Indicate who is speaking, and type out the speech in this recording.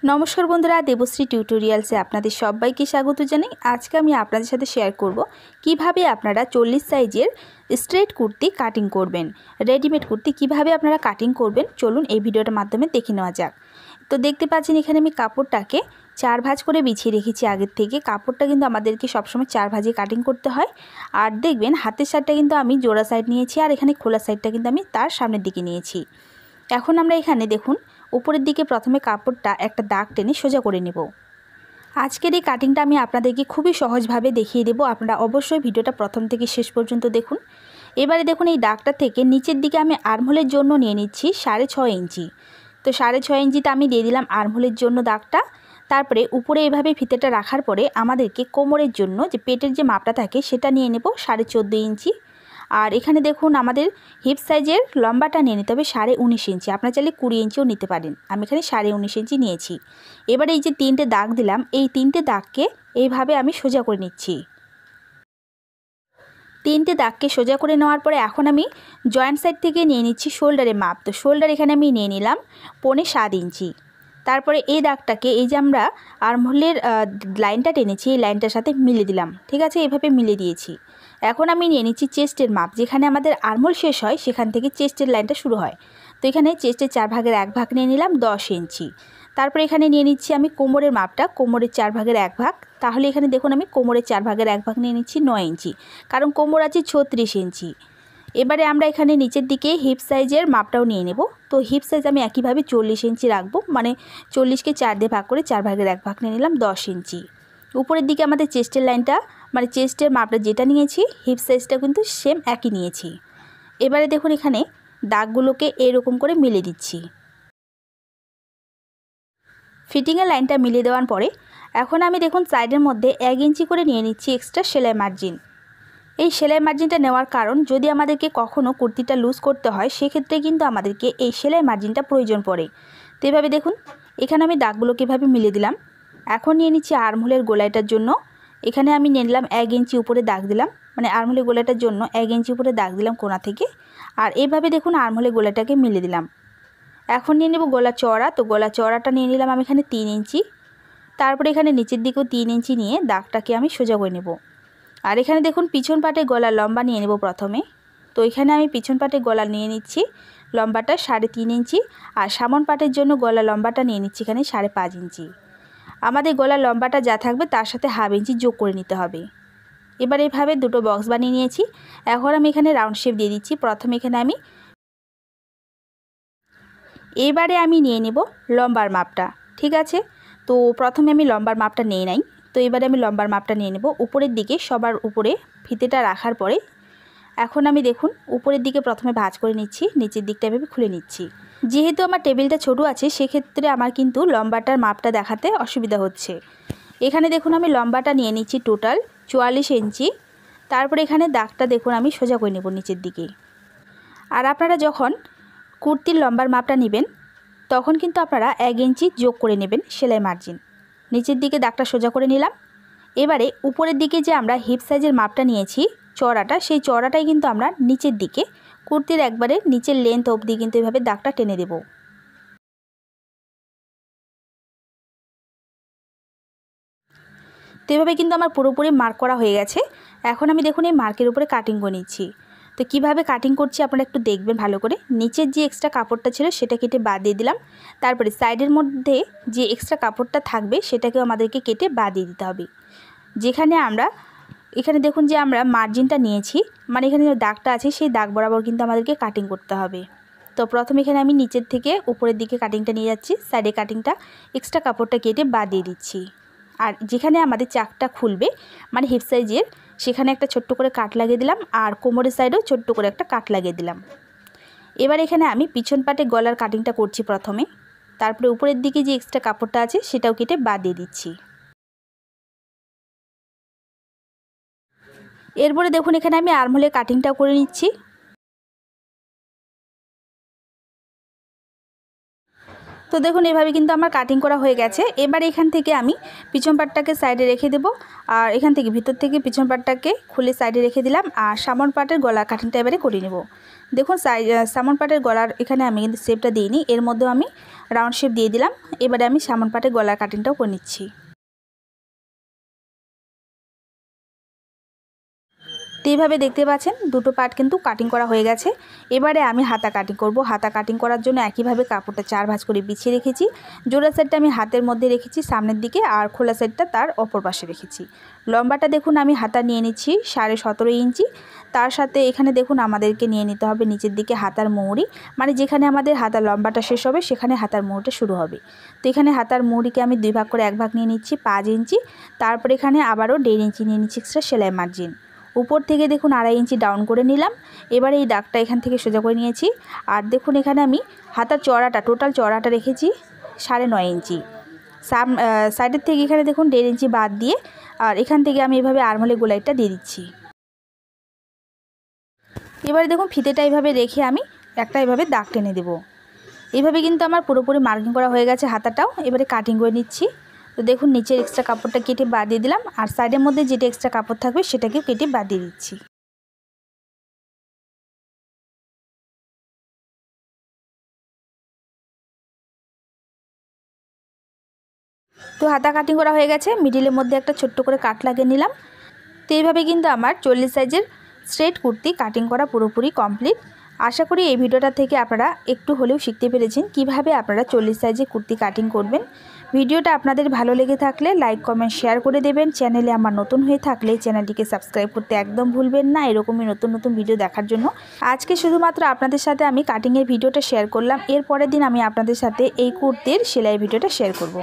Speaker 1: नमस्कार बंधुरा देवश्री टिউটোরিয়ালসে আপনাদের সবাইকে স্বাগত জানাই। আজকে আমি আপনাদের সাথে শেয়ার করব কিভাবে আপনারা 40 সাইজের স্ট্রেট কুর্তি কাটিং করবেন। রেডিমেড কুর্তি কিভাবে আপনারা কাটিং করবেন চলুন এই ভিডিওটার মাধ্যমে দেখে নেওয়া যাক। তো দেখতে পাচ্ছেন এখানে আমি কাপড়টাকে 4 ভাঁজ করে বিছিয়ে রেখেছি আগের থেকে। কাপড়টা কিন্তু আমাদেরকে সবসময় 4 ভাঁজে কাটিং করতে হয়। আর দেখবেন হাতের সাইডটা কিন্তু আমি জোড়া সাইড নিয়েছি আর এখানে খোলা সাইডটা কিন্তু আমি তার সামনের দিকে নিয়েছি। এখন আমরা এখানে দেখুন উপরের দিকে প্রথমে কাপড়টা একটা দাগ টেনে সোজা করে নেব। আজকের এই কাটিংটা আমি আপনাদেরকে খুবই সহজভাবে দেখিয়ে দেব, আপনারা অবশ্যই ভিডিওটা প্রথম থেকে শেষ পর্যন্ত দেখুন। এবারে দেখুন এই দাগটা থেকে নিচের দিকে আমি আর্মহোলের জন্য নিয়ে নিচ্ছি 6.5 ইঞ্চি। তো 6.5 ইঞ্চিতে আমি দিয়ে দিলাম আর্মহোলের জন্য দাগটা। তারপরে উপরে এভাবে ফিতেটা রাখার পরে আমাদেরকে কোমরের জন্য যে পেটের যে মাপটা থাকে সেটা নিয়ে নেব 14.5 ইঞ্চি। আর এখানে দেখুন আমাদের হিপ সাইজের লম্বাটা নিয়ে নিতে হবে 19.5 ইঞ্চি। আপনারা চাইলে 20 ইঞ্চিও নিতে পারেন, আমি এখানে 19.5 ইঞ্চি নিয়েছি। এবারে এই যে 3টে দাগ দিলাম এই 3টে দাগকে এইভাবে আমি সোজা করে নিচ্ছি। 3টে দাগকে সোজা করে নেওয়ার পরে এখন আমি জয়েন্ট সাইড থেকে নিয়ে নিচ্ছি শোল্ডারের মাপ। তো শোল্ডার এখানে আমি নিয়ে নিলাম 7.25 ইঞ্চি। তারপরে এই দাগটাকে এই যে আমরা আর্মহোলের লাইনটা টেনেছি এই লাইনটার সাথে মিলিয়ে দিলাম, ঠিক আছে, এইভাবে মিলিয়ে দিয়েছি। এখন আমি নিয়ে নিচ্ছি চেস্টের মাপ, যেখানে আমাদের আর্মহোল শেষ হয় সেখান থেকে চেস্টের লাইনটা শুরু হয়। তো এখানে চেস্টের 4 ভাগের 1 ভাগ নিয়ে নিলাম 10 ইঞ্চি। তারপরে এখানে নিয়ে নিচ্ছি আমি কোমরের মাপটা, কোমরের 4 ভাগের 1 ভাগ। তাহলে এখানে দেখুন আমি কোমরের 4 ভাগের 1 ভাগ নিয়ে নিচ্ছি 9 ইঞ্চি, কারণ কোমর আছে 36 ইঞ্চি। এবারে আমরা এখানে নিচের দিকে হিপ সাইজের মাপটাও নিয়ে নেব। তো হিপ সাইজ আমি একইভাবে 40 ইঞ্চি রাখবো, মানে 40কে 4 দিয়ে ভাগ করে 4 ভাগের 1 ভাগ নিয়ে নিলাম 10 ইঞ্চি। উপরের দিকে আমাদের চেস্টের লাইনটা মানে চেস্টের মাপটা যেটা নিয়েছি হিপ সাইজটা কিন্তু সেম একই নিয়েছি। এবারে দেখুন এখানে দাগগুলোকে এরকম করে মিলিয়ে দিচ্ছি। ফিটিংয়ের লাইনটা মিলিয়ে দেওয়ার পরে এখন আমি দেখুন সাইডের মধ্যে 1 ইঞ্চি করে নিয়ে নিচ্ছি এক্সট্রা সেলাই মার্জিন। এই সেলাই মার্জিনটা নেওয়ার কারণ যদি আমাদেরকে কখনও কুর্তিটা লুজ করতে হয় সেক্ষেত্রে কিন্তু আমাদেরকে এই সেলাই মার্জিনটা প্রয়োজন পড়ে। তো এভাবে দেখুন এখানে আমি দাগগুলোকে এভাবে মিলিয়ে দিলাম। এখন নিয়ে নিচ্ছি আর্মহোলের গোলাইটার জন্য। এখানে আমি নিয়ে নিলাম 1 ইঞ্চি উপরে দাগ দিলাম, মানে আর্মহোলের গোলাইটার জন্য 1 ইঞ্চি উপরে দাগ দিলাম কোণা থেকে। আর এইভাবে দেখুন আর্মহোলের গোলাটাকে মিলিয়ে দিলাম। এখন নিয়ে নেব গলা চওড়া। তো গলা চওড়াটা নিয়ে নিলাম আমি এখানে 3 ইঞ্চি। তারপরে এখানে নিচের দিকেও 3 ইঞ্চি নিয়ে দাগটাকে আমি সোজা করে নেব। আর এখানে দেখুন পিছন পাটে গলার লম্বা নিয়ে নেব প্রথমে। তো এখানে আমি পিছন পাটে গলা নিয়ে নিচ্ছি লম্বাটা 3.5 ইঞ্চি, আর সামন পাটের জন্য গলা লম্বাটা নিয়ে নিচ্ছি এখানে 5.5 ইঞ্চি। আমাদের গলার লম্বাটা যা থাকবে তার সাথে 1/2 ইঞ্চি যোগ করে নিতে হবে। এবার এইভাবে দুটো বক্স বানিয়ে নিয়েছি। এখন আমি এখানে রাউন্ড শেপ দিয়ে দিচ্ছি। প্রথমে এখানে আমি এবারে আমি নিয়ে নেব লম্বার মাপটা, ঠিক আছে। তো প্রথমে আমি লম্বার মাপটা নিয়ে নেই। তো এবারে আমি লম্বার মাপটা নিয়ে নেব উপরের দিকে, সবার উপরে ফিতেটা রাখার পরে এখন আমি দেখুন উপরের দিকে প্রথমে ভাঁজ করে নিচ্ছি, নিচের দিকটা এভাবে খুলে নিচ্ছি। যেহেতু আমার টেবিলটা ছোট আছে সেক্ষেত্রে আমার কিন্তু লম্বাটার মাপটা দেখাতে অসুবিধা হচ্ছে। এখানে দেখুন আমি লম্বাটা নিয়ে নিচ্ছি টোটাল 44 ইঞ্চি। তারপরে এখানে দাগটা দেখুন আমি সোজা করে নেব নিচের দিকে। আর আপনারা যখন কুর্তির লম্বার মাপটা নেবেন তখন কিন্তু আপনারা 1 ইঞ্চি যোগ করে নেবেন সেলাই মার্জিন। নিচের দিকে দাগটা সোজা করে নিলাম। এবারে উপরের দিকে যে আমরা হিপ সাইজের মাপটা নিয়েছি চওড়াটা, সেই চওড়াটাই কিন্তু আমরা নিচের দিকে কুর্তির একবারে নিচের লেন্থ অবধি কিন্তু এভাবে দাগটা টেনে দেব। তো এভাবে কিন্তু আমার পুরোপুরি মার্ক করা হয়ে গেছে। এখন আমি দেখুন এই মার্কের উপরে কাটিং করে নিচ্ছি। তো কিভাবে কাটিং করছি আপনারা একটু দেখবেন ভালো করে। নিচের যে এক্সট্রা কাপড়টা ছিল সেটা কেটে বাদ দিয়ে দিলাম। তারপরে সাইডের মধ্যে যে এক্সট্রা কাপড়টা থাকবে সেটাকেও আমাদেরকে কেটে বাদ দিয়ে দিতে হবে। যেখানে আমরা এখানে দেখুন যে আমরা মার্জিনটা নিয়েছি, মানে এখানে যে দাগটা আছে সেই দাগ বরাবর কিন্তু আমাদেরকে কাটিং করতে হবে। তো প্রথমে এখানে আমি নিচের থেকে উপরের দিকে কাটিংটা নিয়ে যাচ্ছি, সাইডে কাটিংটা এক্সট্রা কাপড়টা কেটে বাদ দিয়ে দিচ্ছি। আর যেখানে আমাদের চাকটা খুলবে মানে হিপ সাইজের সেখানে একটা ছোট্ট করে কাট লাগিয়ে দিলাম, আর কোমরের সাইডেও ছোট্ট করে একটা কাট লাগিয়ে দিলাম। এবার এখানে আমি পিছন পাটে গলার কাটিংটা করছি প্রথমে। তারপরে উপরের দিকে যে এক্সট্রা কাপড়টা আছে সেটাও কেটে বাদ দিয়ে দিচ্ছি। এরপরে দেখুন এখানে আমি আর্মহোলের কাটিংটা করে নিচ্ছি। তো দেখুন এভাবে কিন্তু আমার কাটিং করা হয়ে গেছে। এবার এখান থেকে আমি পিছন পাটটাকে সাইডে রেখে দেব, আর এখান থেকে ভিতর থেকে পিছন পাটটাকে খুলে সাইডে রেখে দিলাম, আর সামন পাটের গলার কাটিংটা এবারে করে নেব। দেখুন সামন পাটের গলার এখানে আমি কিন্তু শেপটা দিইনি, এর মধ্যেও আমি রাউন্ড শেপ দিয়ে দিলাম। এবারে আমি সামন পাটের গলার কাটিংটাও করে নিচ্ছি। তো এইভাবে দেখতে পাচ্ছেন দুটো পার্ট কিন্তু কাটিং করা হয়ে গেছে। এবারে আমি হাতা কাটিং করব। হাতা কাটিং করার জন্য একইভাবে কাপড়টা 4 ভাঁজ করে বিছিয়ে রেখেছি। জোড়া সাইডটা আমি হাতের মধ্যে রেখেছি সামনের দিকে, আর খোলা সাইডটা তার অপর পাশে রেখেছি। লম্বাটা দেখুন আমি হাতা নিয়ে নিচ্ছি 17.5 ইঞ্চি। তার সাথে এখানে দেখুন আমাদেরকে নিয়ে নিতে হবে নিচের দিকে হাতার মৌরি, মানে যেখানে আমাদের হাতার লম্বাটা শেষ হবে সেখানে হাতার মৌরিটা শুরু হবে। তো এখানে হাতার মৌরিকে আমি 2 ভাগ করে 1 ভাগ নিয়ে নিচ্ছি 5 ইঞ্চি। তারপর এখানে আবারও 1.5 ইঞ্চি নিয়ে নিচ্ছি এক্সট্রা সেলাই মার্জিন। উপর থেকে দেখুন 2.5 ইঞ্চি ডাউন করে নিলাম। এবার এই দাগটা এখান থেকে সোজা করে নিয়েছি। আর দেখুন এখানে আমি হাতার চওড়াটা টোটাল চওড়াটা রেখেছি 9.5 ইঞ্চি। সাইডের থেকে এখানে দেখুন 1.5 ইঞ্চি বাদ দিয়ে, আর এখান থেকে আমি এভাবে আরমোলে গোলাইটা দিয়ে দিচ্ছি। এবারে দেখুন ফিতেটা এইভাবে রেখে আমি একটা এভাবে দাগ টেনে দেব। এইভাবে কিন্তু আমার পুরোপুরি মার্কিং করা হয়ে গেছে হাতাটাও। এবারে কাটিং করে নিচ্ছি। তো দেখুন নিচের এক্সট্রা কাপড়টা কেটে বাদ দিয়ে দিলাম, আর সাইডের মধ্যে যেটা এক্সট্রা কাপড় থাকবে সেটাকেও কেটে বাদ দিয়ে দিচ্ছি। তো হাতা কাটিং করা হয়ে গেছে। মিডিলের মধ্যে একটা ছোট্ট করে কাট লাগিয়ে নিলাম। তো এইভাবে কিন্তু আমার 40 সাইজের স্ট্রেট কুর্তি কাটিং করা পুরোপুরি কমপ্লিট। আশা করি এই ভিডিওটা থেকে আপনারা একটু হলেও শিখতে পেরেছেন কিভাবে আপনারা 40 সাইজের কুর্তি কাটিং করবেন। ভিডিওটা আপনাদের ভালো লেগে থাকলে লাইক কমেন্ট শেয়ার করে দেবেন। চ্যানেলে আমার নতুন হয়ে থাকলে চ্যানেলটিকে সাবস্ক্রাইব করতে একদম ভুলবেন না এরকমই নতুন নতুন ভিডিও দেখার জন্য। আজকে শুধুমাত্র আপনাদের সাথে আমি কাটিংয়ের ভিডিওটা শেয়ার করলাম। এর পরের দিন আমি আপনাদের সাথে এই কুর্তির সেলাই ভিডিওটা শেয়ার করব।